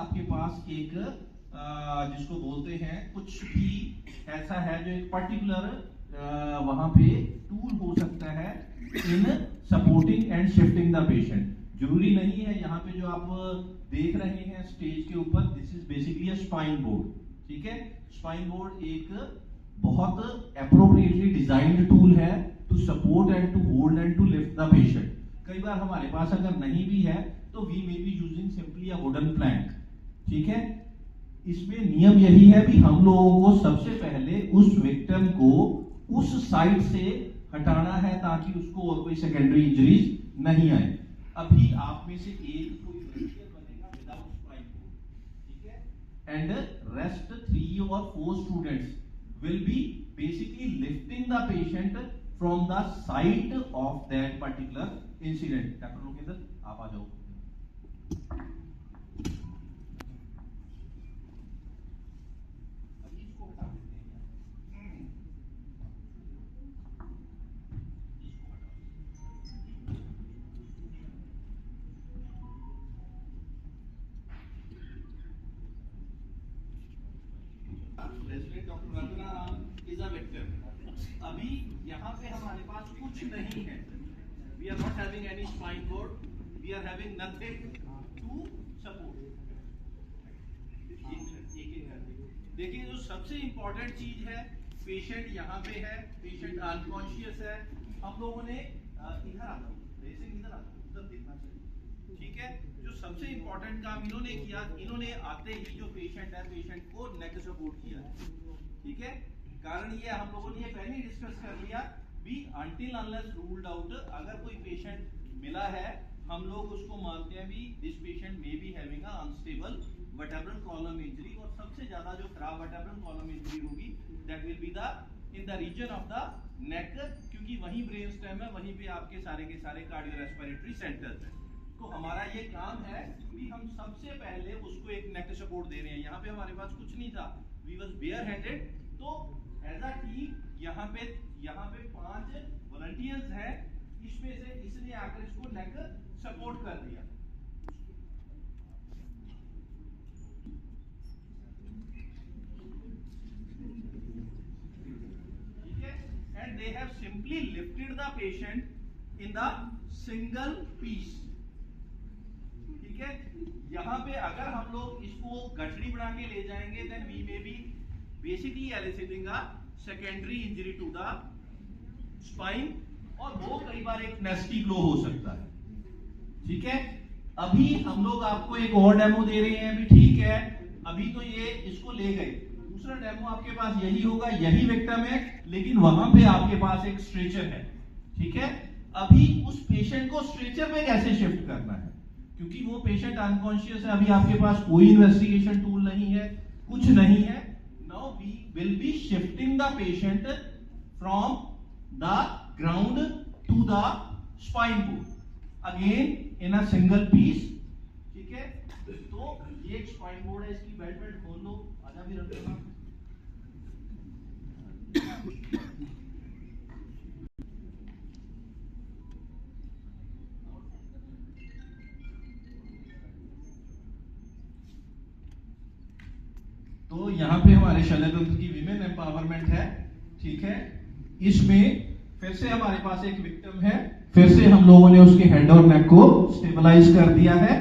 आपके पास एक जिसको बोलते हैं कुछ भी ऐसा है जो एक पर्टिकुलर वहां पे टूल हो सकता है इन supporting and shifting the patient. जरूरी नहीं है यहाँ पे जो आप देख रहे हैं स्टेज के ऊपर, this is basically a spine board. ठीक है, स्पाइन बोर्ड एक बहुत एप्रोप्रिएटली डिजाइंड टूल है to support and to hold and to lift the patient. कई बार हमारे पास अगर नहीं भी है तो we may be using simply a wooden plank. ठीक है, इसमें नियम यही है भी हम लोगों को सबसे पहले उस विक्टिम को उस साइड से हटाना है ताकि उसको और कोई सेकेंडरी इंजरीज नहीं आए। अभी आप में से एक कोई वॉलंटियर बनेगा विदाउट स्पाइन बोर्ड, ठीक है, एंड रेस्ट 3 और 4 students will be basically lifting the patient from the site of that particular incident। Doctor Lokendra आप आ जाओ। अभी इसको हटा देते हैं, resident doctor Ranjana Ram is a victim. अभी यहाँ पे हमारे पास कुछ नहीं है, we are not having any spine board, we are having nothing to support. देखिए जो सबसे इंपॉर्टेंट चीज है, पेशेंट यहाँ पे है, पेशेंट अनकॉन्शियस है। हम लोगों ने इधर आ जाओ, इधर आ जाओ, उधर देखना चाहिए। ठीक है, जो सबसे इंपॉर्टेंट काम इन्होंने किया, इन्होंने आते ही जो पेशेंट है, पेशेंट को नेक सपोर्ट किया। ठीक है, कारण ये हम लोगों ने ये पहले ही डिस्कस कर लिया भी अनटिल अनलेस रूल्ड आउट, अगर कोई पेशेंट मिला है हम लोग उसको मानते हैं भी this patient may be having a unstable vertebral column injury. और सबसे ज्यादा जो खराब वर्टेब्रल कॉलम इंजरी होगी that will be the in the region of the neck, क्योंकि वहीं ब्रेन स्टेम है, वहीं पे आपके सारे के सारे कार्डियो रेस्पिरेटरी सेंटर्स हैं। तो हमारा ये काम है कि हम सबसे पहले उसको एक नेक सपोर्ट दे रहे हैं। यहाँ पे हमारे पास कुछ नहीं था, वी वाज बेयर हेडेड। तो एज अ टीम यहाँ पे 5 वॉलंटियर्स हैं, इसमें से इसने आकर इसको नेक सपोर्ट कर दिया। ठीक है, and they have simply lifted the patient in the single piece. ठीक है, यहाँ पे अगर हम लोग इसको गठड़ी बना के ले जाएंगे then we may be basically eliciting a secondary injury to the spine, और वो कई बार एक नेस्टी ब्लो हो सकता है। ठीक है, अभी हम लोग आपको एक और डेमो दे रहे हैं भी। ठीक है, अभी तो ये इसको ले गए, दूसरा डेमो आपके पास यही होगा, यही विक्टिम है, लेकिन वहां पे आपके पास एक स्ट्रेचर है। ठीक है, अभी उस पेशेंट को स्ट्रेचर में कैसे शिफ्ट करना है, क्योंकि वो पेशेंट अनकॉन्शियस है, अभी आपके पास कोई इन्वेस्टिगेशन टूल नहीं है, कुछ नहीं है। Now we will be shifting the patient from the ground to the spine board again in a single piece. ठीक है, तो ये एक स्पाइन बोर्ड है, इसकी बेल्ट खोल लो, आजा भी रख लेना। तो यहाँ पे हमारे शल्य तंत्र की विमेन एम्पावरमेंट है। ठीक है, इसमें फिर से हमारे पास एक विक्टिम है, फिर से हम लोगों ने उसके हेड और नेक को स्टेबलाइज कर दिया है।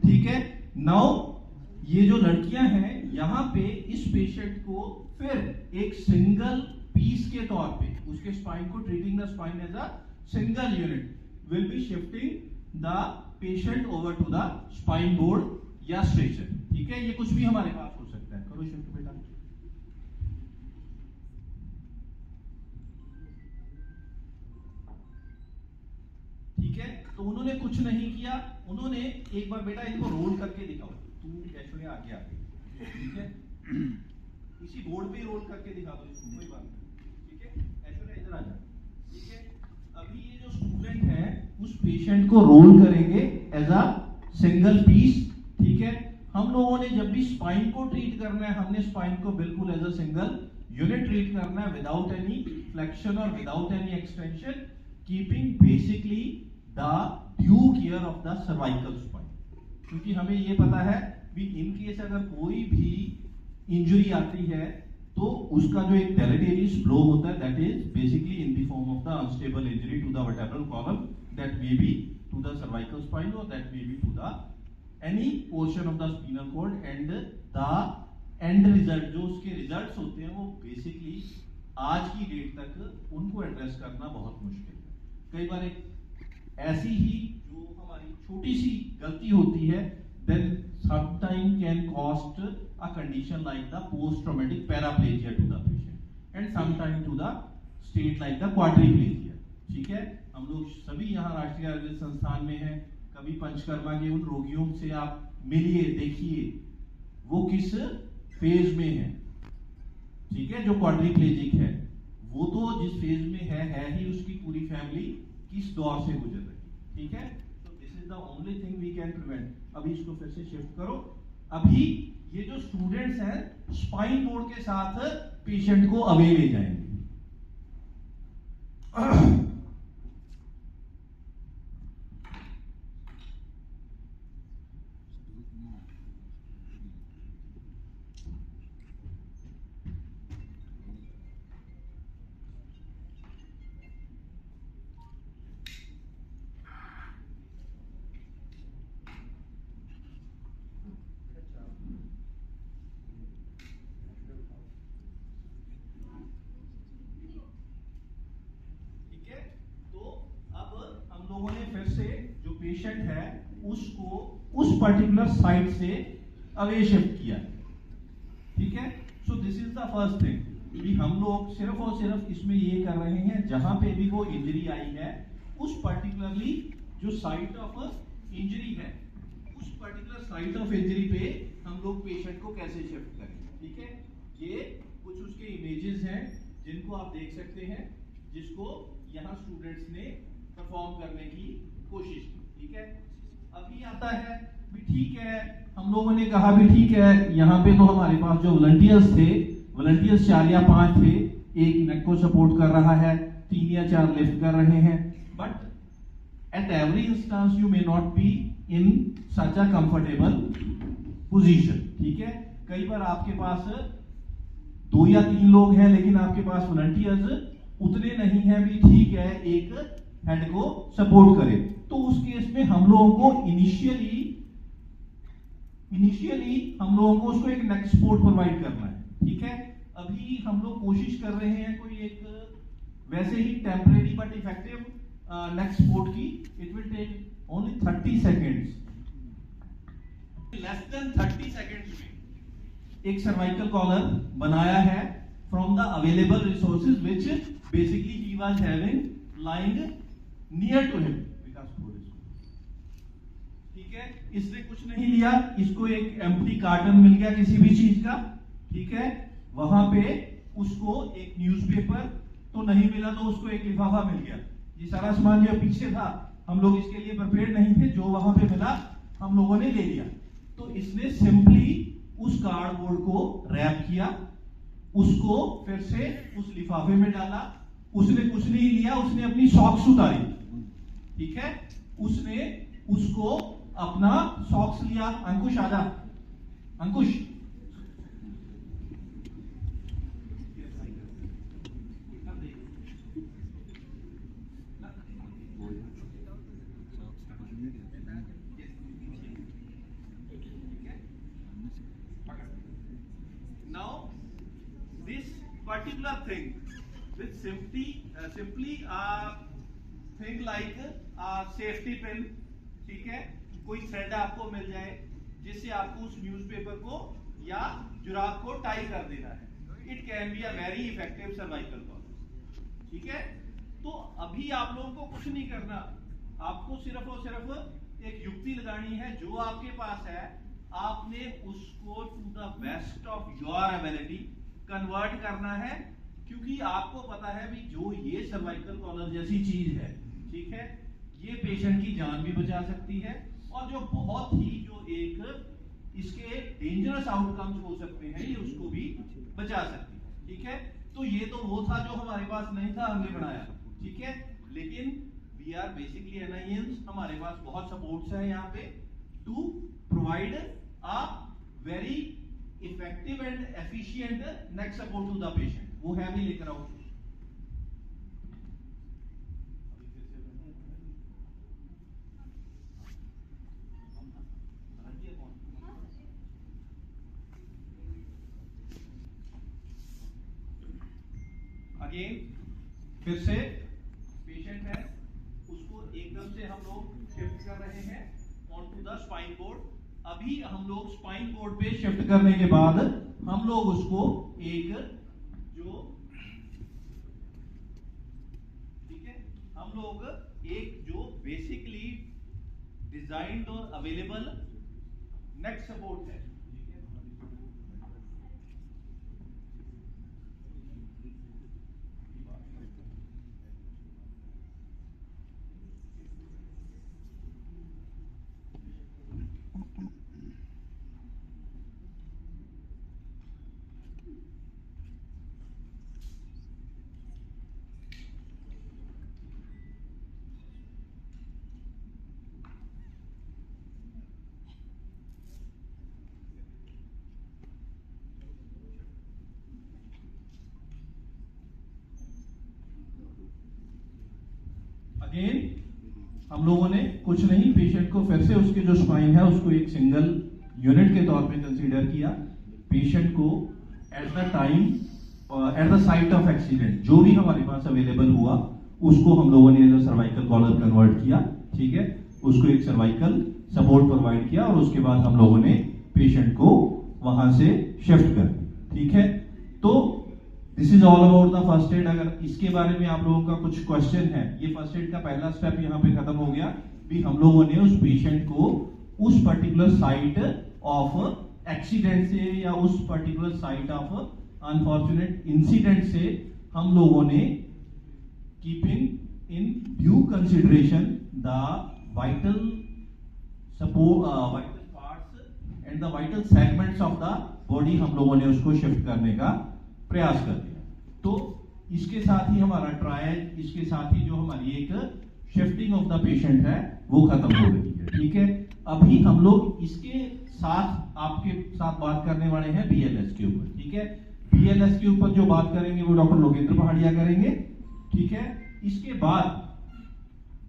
ठीक है, नाउ ये जो लड़कियां हैं यहाँ पे इस पेशेंट को फिर एक सिंगल पीस के तौर पे उसके स्पाइन को treating the spine as a single unit will be shifting the patient over to the spine board या स्ट्रेचर। ठीक है, ये कुछ भी हमारे पास हो सकता है। करो शिफ्ट बेटा। ठीक है, तो उन्होंने कुछ नहीं किया, उन्होंने एक बार बेटा इनको रोल करके दिखाओ, तू कैसे आगे आगे। ठीक है, इसी बोर्ड पे रोल करके दिखा दो इसको, कोई बात नहीं। ठीक है, ऐश्वर्या इधर आ जा। ठीक है, अभी ये जो स्टूडेंट है उस पेशेंट को रोल करेंगे एज अ सिंगल पीस। ठीक है, हम लोगों ने जब भी स्पाइन को ट्रीट करना है, हमने स्पाइन को बिल्कुल as a single unit treat करना है विदाउट एनी फ्लेक्शन और without any extension, keeping basically the due care of the cervical spine. क्योंकि हमें ये पता है भी इन केस अगर कोई भी इंजरी आती है तो उसका जो एक डेलेटेरियस ब्लो होता है that is basically in the form of the unstable injury to the vertebral column that may be to the cervical spine और that may be to the any portion of the spinal cord and the end result जो उसके results होते हैं वो basically आज की date तक उनको एड्रेस करना बहुत मुश्किल है। कई बार एक ऐसी ही जो हमारी छोटी सी गलती होती है then sometime can cost a condition like the post-traumatic paraplegia to the patient and sometime to the state like the quadriplegia। ठीक है, हम लोग सभी यहाँ राष्ट्रीय आयुर्वेद संस्थान में हैं, कभी पंचकर्मा के उन रोगियों से आप मिलिए, देखिए वो किस फेज में है। ठीक है, जो क्वाड्रिप्लेजिक है वो तो जिस फेज में है ही उसकी पूरी फैमिली किस दौर से गुजर रही। ठीक है, the only thing we can prevent। अभी इसको फिर से शिफ्ट करो। अभी ये जो स्टूडेंट्स हैं स्पाइन बोर्ड के साथ पेशेंट को अवे ले जाएंगे। लोगों ने फिर से जो पेशेंट है उसको उस पर्टिकुलर साइट से अवे शिफ्ट किया। ठीक है, so this is the first thing कि हम लोग सिर्फ और सिर्फ इसमें ये कर रहे हैं जहां पे भी वो इंजरी आई है उस पर्टिकुलरली जो साइट ऑफ इंजरी है उस पर्टिकुलर साइट ऑफ इंजरी पे हम लोग पेशेंट को कैसे शिफ्ट करें। ठीक है, ये कुछ उसके इमेजेस हैं जिनको आप देख सकते हैं, जिसको यहाँ स्टूडेंट्स ने परफॉर्म करने की कोशिश की। ठीक है, अभी आता है भी ठीक है, हम लोगों ने कहा भी ठीक है, यहाँ पे तो हमारे पास जो वॉलंटियर्स थे, वॉलंटियर्स 4 या 5 थे, एक नेक को सपोर्ट कर रहा है, 3 या 4 लिफ्ट कर रहे हैं, but at every instance you may not be in such a comfortable position. ठीक है, कई बार आपके पास 2 या 3 लोग हैं लेकिन आपके पास वॉलंटियर्स उतने नहीं हैं भी ठीक है एक हेड को सपोर्ट करे, तो उस केस में हम लोगों को इनिशियली हम लोगों को उसको एक नेक सपोर्ट प्रोवाइड करना है। ठीक है, अभी हम लोग कोशिश कर रहे हैं कोई एक वैसे ही temporary but effective neck support की। It will take only 30 seconds, less than 30 seconds में एक सर्वाइकल कॉलर बनाया है from the available resources which basically he was having lying near to him. ठीक है, इसने कुछ नहीं लिया, इसको एक एम्प्टी कार्टन मिल गया किसी भी चीज का। ठीक है, वहां पे उसको एक न्यूज़पेपर तो नहीं मिला तो उसको एक लिफाफा मिल गया। ये सारा सामान जो पीछे था हम लोग इसके लिए प्रिपेयर नहीं थे, जो वहां पे मिला हम लोगों ने ले लिया। तो इसने सिंपली उस कार्डबोर्ड को रैप किया, उसको फिर से उस लिफाफे में डाला। उसने कुछ नहीं लिया, उसने अपनी सॉक्स उतारी। ठीक है, उसने उसको अपना सॉक्स लिया। अंकुश आजा, अंकुश now this particular thing with simply thing like safety pin। ठीक है, कोई थ्रेड आपको मिल जाए जिससे आपको उस न्यूज़पेपर को या जुराब को टाई कर देना है। It can be a very effective cervical collar. ठीक है, तो अभी आप लोगों को कुछ नहीं करना, आपको सिर्फ और सिर्फ एक युक्ति लगानी है। जो आपके पास है आपने उसको to the best of your ability convert करना है, क्योंकि आपको पता है भी जो ये सर्वाइकल कॉलर जैसी चीज है, ठीक है, ये पेशेंट की जान भी बचा सकती है और जो बहुत ही जो एक इसके डेंजरस आउटकम्स हो सकते हैं ये उसको भी बचा सकती है। ठीक है, तो ये तो वो था जो हमारे पास नहीं था, हमने बनाया। ठीक है, लेकिन वी आर बेसिकली NINs, हमारे पास बहुत सपोर्ट्स हैं यहाँ पे to provide a very effective and efficient neck support to the patient, वो है भी लेकर आओ। अगेन फिर से पेशेंट है, उसको एकदम से हम लोग शिफ्ट कर रहे हैं on to the spine board. अभी हम लोग स्पाइन बोर्ड पे शिफ्ट करने के बाद हम लोग उसको एक जो ठीक है, हम लोग एक जो बेसिकली डिजाइन्ड और अवेलेबल नेक सपोर्ट है, अगेन हम लोगों ने कुछ नहीं, पेशेंट को फिर से उसके जो स्पाइन है उसको एक सिंगल यूनिट के तौर पे कंसीडर किया। पेशेंट को at the time at the site of accident जो भी हमारे पास अवेलेबल हुआ उसको हम लोगों ने सर्वाइकल कॉलर कन्वर्ट किया, ठीक है, उसको एक सर्वाइकल सपोर्ट प्रोवाइड किया और उसके बाद हम लोगों ने पेशेंट को वहां से शिफ्ट कर दिया, ठीक है। तो this is all about the first aid. अगर इसके बारे में आप लोगों का कुछ क्वेश्चन है, ये फर्स्ट एड का पहला स्टेप यहाँ पे खत्म हो गया। भी हम लोगों ने उस पेशेंट को उस पर्टिकुलर साइट ऑफ एक्सीडेंट से या उस particular site of unfortunate incident से हम लोगों ने keeping in due consideration the vital support vital parts and the vital segments of the body हम लोगों ने उसको शिफ्ट करने का प्रयास कर दिया। तो इसके साथ ही हमारा ट्रायल, इसके साथ ही जो हमारी एक शिफ्टिंग ऑफ द पेशेंट है वो खत्म हो रही है, ठीक है। अभी हम लोग इसके साथ आपके साथ बात करने वाले हैं बीएलएस के ऊपर, ठीक है। बीएलएस के ऊपर जो बात करेंगे वो डॉक्टर लोकेंद्र पहाड़िया करेंगे, ठीक है। इसके बाद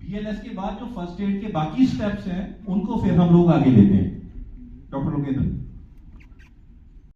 बीएलएस के बाद जो फर्स्ट एड के बाकी स्टेप्स हैं उनको फिर हम लोग आगे लेते हैं। डॉक्टर लोकेंद्र।